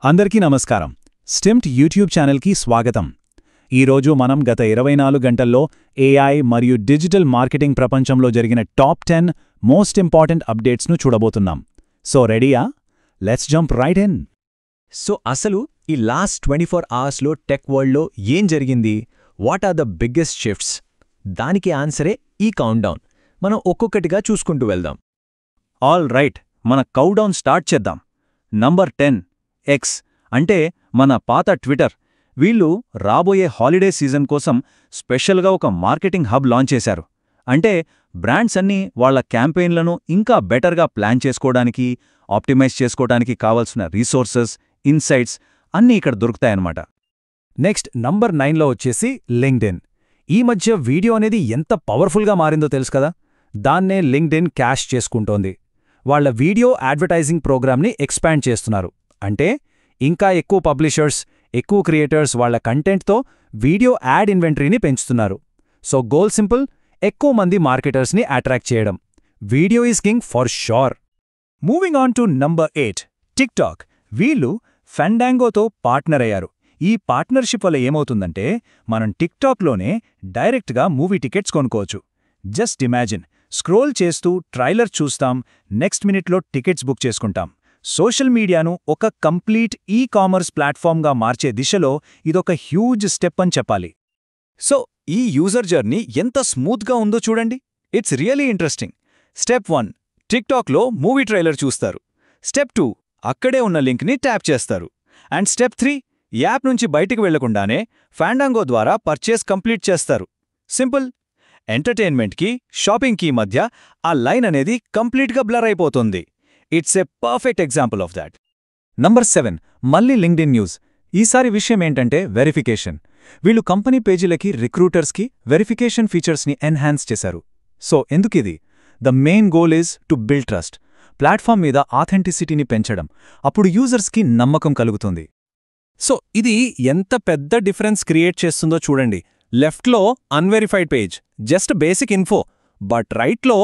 అందరికీ నమస్కారం. స్టెమ్ట్ యూట్యూబ్ ఛానల్కి స్వాగతం. ఈరోజు మనం గత 24 గంటల్లో ఏఐ మరియు డిజిటల్ మార్కెటింగ్ ప్రపంచంలో జరిగిన టాప్ 10 మోస్ట్ ఇంపార్టెంట్ అప్డేట్స్ను చూడబోతున్నాం. సో రెడీయా? Let's jump right in. So అసలు ఈ లాస్ట్ 24 అవర్స్లో టెక్ వరల్డ్లో ఏం జరిగింది? What are the biggest shifts? దానికి ఆన్సరే ఈ కౌంట్డౌన్. మనం ఒక్కొక్కటిగా చూసుకుంటూ వెళ్దాం. ఆల్ రైట్, మన కౌంట్డౌన్ స్టార్ట్ చేద్దాం. నంబర్ 10 ఎక్స్, అంటే మన పాత ట్విట్టర్. వీళ్ళు రాబోయే హాలిడే సీజన్ కోసం స్పెషల్గా ఒక మార్కెటింగ్ హబ్ లాంచ్ చేశారు. అంటే బ్రాండ్స్ అన్నీ వాళ్ల క్యాంపెయిన్లను ఇంకా బెటర్గా ప్లాన్ చేసుకోవడానికి, ఆప్టిమైజ్ చేసుకోవడానికి కావలసిన రీసోర్సెస్, ఇన్సైట్స్ అన్నీ ఇక్కడ దొరుకుతాయన్నమాట. నెక్స్ట్ నంబర్ 9లో వచ్చేసి లింక్డ్ఇన్. ఈ మధ్య వీడియో అనేది ఎంత పవర్ఫుల్గా మారిందో తెలుసు కదా. దాన్నే లింక్డ్ఇన్ క్యాష్ చేసుకుంటోంది. వాళ్ల వీడియో అడ్వర్టైజింగ్ ప్రోగ్రామ్ని ఎక్స్పాండ్ చేస్తున్నారు. అంటే ఇంకా ఎక్కువ పబ్లిషర్స్, ఎక్కువ క్రియేటర్స్ వాళ్ల కంటెంట్తో వీడియో యాడ్ ఇన్వెంటరీని పెంచుతున్నారు. సో గోల్ సింపుల్, ఎక్కువ మంది మార్కెటర్స్ని అట్రాక్ట్ చేయడం. Video is king for sure. Moving on to number 8 TikTok. వీళ్ళు ఫెండాంగోతో పార్ట్నర్ అయ్యారు. ఈ పార్ట్నర్షిప్ వల్ల ఏమవుతుందంటే మనం టిక్టాక్లోనే డైరెక్ట్గా మూవీ టికెట్స్ కొనుక్కోవచ్చు. జస్ట్ ఇమాజిన్, స్క్రోల్ చేస్తూ ట్రైలర్ చూస్తాం, నెక్స్ట్ మినిట్లో టికెట్స్ బుక్ చేసుకుంటాం. సోషల్ మీడియాను ఒక కంప్లీట్ ఈ-కామర్స్ ప్లాట్ఫామ్గా మార్చే దిశలో ఇదొక హ్యూజ్ స్టెప్ అని చెప్పాలి. సో ఈ యూజర్ జర్నీ ఎంత స్మూత్గా ఉందో చూడండి. It's really interesting. స్టెప్ 1, టిక్టాక్లో మూవీ ట్రైలర్ చూస్తారు. స్టెప్ 2, అక్కడే ఉన్న లింక్ని ట్యాప్ చేస్తారు. అండ్ స్టెప్ 3, యాప్ నుంచి బయటికి వెళ్లకుండానే ఫాండాంగో ద్వారా పర్చేస్ కంప్లీట్ చేస్తారు. సింపుల్. ఎంటర్టైన్మెంట్కి, షాపింగ్కి మధ్య ఆ లైన్ అనేది కంప్లీట్గా బ్లర్ అయిపోతుంది. It's a perfect example of that. Number 7 మళ్ళీ లింక్డ్ఇన్ న్యూస్. ఈసారి విషయం ఏంటంటే వెరిఫికేషన్. వీళ్ళు కంపెనీ పేజీలకి, రిక్రూటర్స్కి వెరిఫికేషన్ ఫీచర్స్ని ఎన్హాన్స్ చేశారు. సో ఎందుకిది? The main goal is to build trust. Platform మీద ఆథెంటిసిటీని పెంచడం. అప్పుడు యూజర్స్కి నమ్మకం కలుగుతుంది. సో ఇది ఎంత పెద్ద డిఫరెన్స్ క్రియేట్ చేస్తుందో చూడండి. లెఫ్ట్లో unverified page, just basic info. But రైట్లో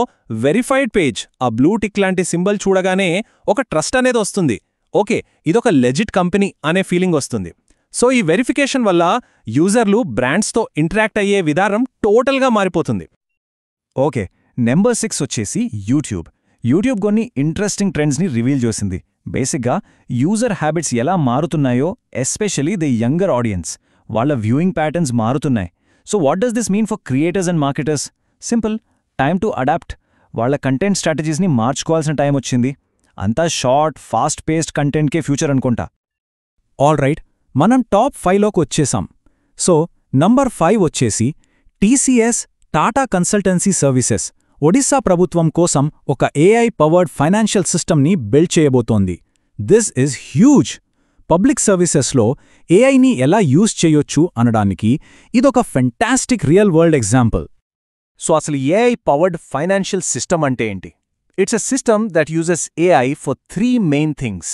వెరిఫైడ్ పేజ్, ఆ బ్లూ టిక్ లాంటి సింబల్ చూడగానే ఒక ట్రస్ట్ అనేది వస్తుంది. ఓకే, ఇదొక లెజిట్ కంపెనీ అనే ఫీలింగ్ వస్తుంది. సో ఈ వెరిఫికేషన్ వల్ల యూజర్లు బ్రాండ్స్తో ఇంటరాక్ట్ అయ్యే విధానం టోటల్గా మారిపోతుంది. ఓకే, నెంబర్ 6 వచ్చేసి యూట్యూబ్. యూట్యూబ్ కొన్ని ఇంట్రెస్టింగ్ ట్రెండ్స్ని రివీల్ చేసింది. బేసిక్గా యూజర్ హ్యాబిట్స్ ఎలా మారుతున్నాయో, ఎస్పెషలీ ది యంగర్ ఆడియన్స్, వాళ్ళ వ్యూయింగ్ ప్యాటర్న్స్ మారుతున్నాయి. So what does this mean for creators and marketers? Simple, time to adapt. వాళ్ల కంటెంట్ స్ట్రాటజీస్ని మార్చుకోవాల్సిన టైం వచ్చింది. అంతా షార్ట్, ఫాస్ట్ పేస్డ్ కంటెంట్కే ఫ్యూచర్ అనుకుంటా. ఆల్ రైట్, మనం టాప్ 5లోకి వచ్చేసాం. సో నంబర్ 5 వచ్చేసి TCS, Tata consultancy services. Odisha ప్రభుత్వం కోసం ఒక ఏఐ పవర్డ్ ఫైనాన్షియల్ సిస్టమ్ని బిల్డ్ చేయబోతోంది. This is huge. పబ్లిక్ సర్వీసెస్లో ఏఐని ఎలా యూజ్ చేయొచ్చు అనడానికి ఇదొక fantastic real world example. So అసలు ఏఐ పవర్డ్ ఫైనాన్షియల్ సిస్టమ్ అంటే ఏంటి? It's a system that uses AI for 3 main things.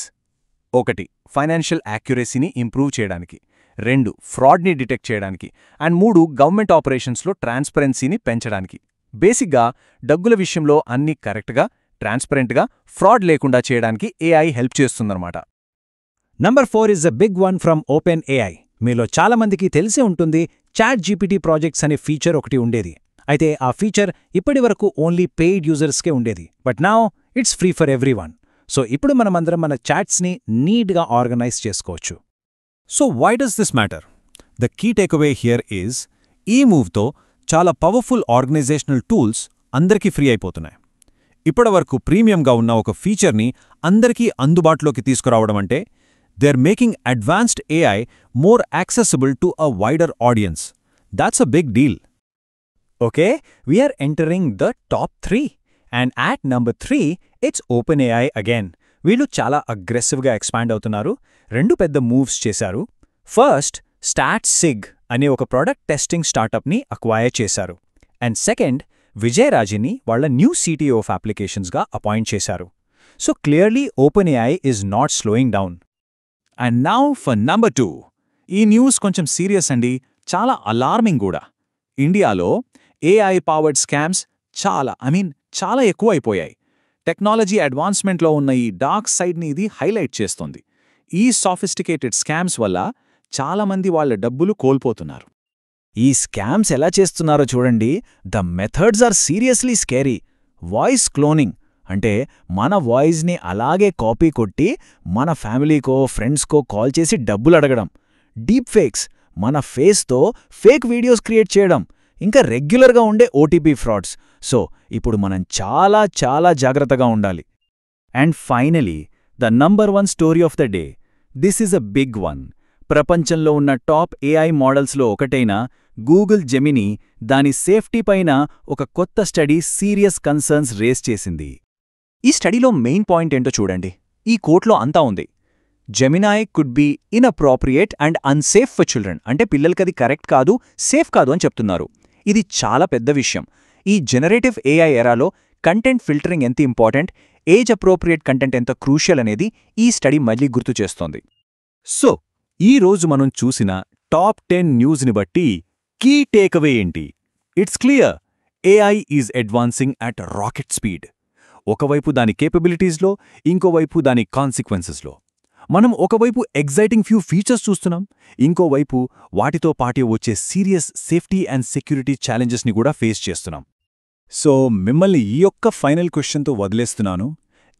1, financial యాక్యురసీని ఇంప్రూవ్ చేయడానికి. 2, ఫ్రాడ్ని డిటెక్ట్ చేయడానికి. అండ్ 3, గవర్నమెంట్ ఆపరేషన్స్లో ట్రాన్స్పరెన్సీని పెంచడానికి. బేసిక్గా డబ్బుల విషయంలో అన్నీ కరెక్ట్గా, ట్రాన్స్పరెంట్గా, ఫ్రాడ్ లేకుండా చేయడానికి ఏఐ హెల్ప్ చేస్తుందన్నమాట. Number 4 is a big one from OpenAI. మీలో చాలామందికి తెలిసే ఉంటుంది, చాట్ జీపీటీ ప్రాజెక్ట్స్ అనే ఫీచర్ ఒకటి ఉండేది. అయితే ఆ ఫీచర్ ఇప్పటివరకు ఓన్లీ పెయిడ్ యూజర్స్కే ఉండేది. But now it's free for everyone. So ఇప్పుడు మనమందరం మన చాట్స్ని నీట్గా ఆర్గనైజ్ చేసుకోవచ్చు. So why does this matter? The key takeaway here is, ఈ మూవ్తో చాలా పవర్ఫుల్ ఆర్గనైజేషనల్ టూల్స్ అందరికీ ఫ్రీ అయిపోతున్నాయి. ఇప్పటివరకు ప్రీమియంగా ఉన్న ఒక ఫీచర్ని అందరికీ అందుబాటులోకి తీసుకురావడం అంటే they are making advanced AI more accessible to a wider audience. That's a big deal. Okay, we are entering the top 3. And at number 3, it's OpenAI again. వీళ్ళు చాలా అగ్రెసివ్గా ఎక్స్పాండ్ అవుతున్నారు. 2 పెద్ద మూవ్స్ చేశారు. ఫస్ట్, స్టాట్సిగ్ అనే ఒక ప్రోడక్ట్ టెస్టింగ్ స్టార్టప్ని అక్వైర్ చేశారు. And second, విజయరాజిని వాళ్ళ న్యూ సిటిఓ ఆఫ్ అప్లికేషన్స్గా అపాయింట్ చేశారు. So clearly OpenAI is not slowing down. And now for number 2. ఈ న్యూస్ కొంచెం సీరియస్ అండి, చాలా అలార్మింగ్ కూడా. ఇండియాలో ఏఐ పవర్డ్ స్కామ్స్ చాలా ఎక్కువ అయిపోయాయి. టెక్నాలజీ అడ్వాన్స్మెంట్లో ఉన్న ఈ డార్క్ సైడ్ని ఇది హైలైట్ చేస్తోంది. ఈ సాఫిస్టికేటెడ్ స్కామ్స్ వల్ల చాలామంది వాళ్ళ డబ్బులు కోల్పోతున్నారు. ఈ స్కామ్స్ ఎలా చేస్తున్నారో చూడండి. The methods are seriously scary. Voice cloning అంటే మన వాయిస్ని అలాగే కాపీ కొట్టి మన ఫ్యామిలీకో ఫ్రెండ్స్కో కాల్ చేసి డబ్బులు అడగడం. డీప్ ఫేక్స్ మన ఫేస్తో ఫేక్ వీడియోస్ క్రియేట్ చేయడం. ఇంకా రెగ్యులర్గా ఉండే ఓటీపీ ఫ్రాడ్స్. సో ఇప్పుడు మనం చాలా చాలా జాగ్రత్తగా ఉండాలి. And finally the number 1 story of the day. This is a big one. ప్రపంచంలో ఉన్న టాప్ ఏఐ మోడల్స్లో ఒకటైన గూగుల్ జెమినీ దాని సేఫ్టీ పైన ఒక కొత్త స్టడీ సీరియస్ కన్సర్న్స్ రేస్ చేసింది. ఈ స్టడీలో మెయిన్ పాయింట్ ఏంటో చూడండి. ఈ కోట్లో అంతా ఉంది. Gemini could be inappropriate and unsafe for children. అంటే పిల్లలకది కరెక్ట్ కాదు, సేఫ్ కాదు అని చెప్తున్నారు. ఇది చాలా పెద్ద విషయం. ఈ జనరేటివ్ ఏఐ ఎరాలో కంటెంట్ ఫిల్టరింగ్ ఎంత ఇంపార్టెంట్, ఏజ్ అప్రోప్రియేట్ కంటెంట్ ఎంత క్రూషియల్ అనేది ఈ స్టడీ మళ్ళీ గుర్తు చేస్తోంది. సో ఈ రోజు మనం చూసిన టాప్ 10 న్యూస్ని బట్టి కీ టేక్అవే ఏంటి? It's clear. AI is advancing at rocket speed. ఒకవైపు దాని కేపబిలిటీస్లో, ఇంకోవైపు దాని కాన్సిక్వెన్సెస్లో. మనం ఒకవైపు ఎగ్జైటింగ్ ఫ్యూ ఫీచర్స్ చూస్తున్నాం, ఇంకోవైపు వాటితో పాటే వచ్చే సీరియస్ సేఫ్టీ అండ్ సెక్యూరిటీ ఛాలెంజెస్ని కూడా ఫేస్ చేస్తున్నాం. సో మిమ్మల్ని ఈ యొక్క ఫైనల్ క్వశ్చన్తో వదిలేస్తున్నాను.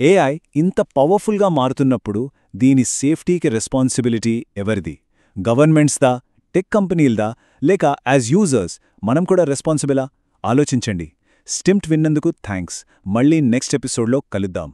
ఏఐ ఇంత పవర్ఫుల్గా మారుతున్నప్పుడు దీని సేఫ్టీకి రెస్పాన్సిబిలిటీ ఎవరిది? గవర్నమెంట్స్దా, టెక్ కంపెనీలదా, లేక యాజ్ యూజర్స్ మనం కూడా రెస్పాన్సిబిలా? ఆలోచించండి. స్టిమ్ట్ విన్నందుకు థ్యాంక్స్. మళ్ళీ నెక్స్ట్ ఎపిసోడ్లో కలుద్దాం.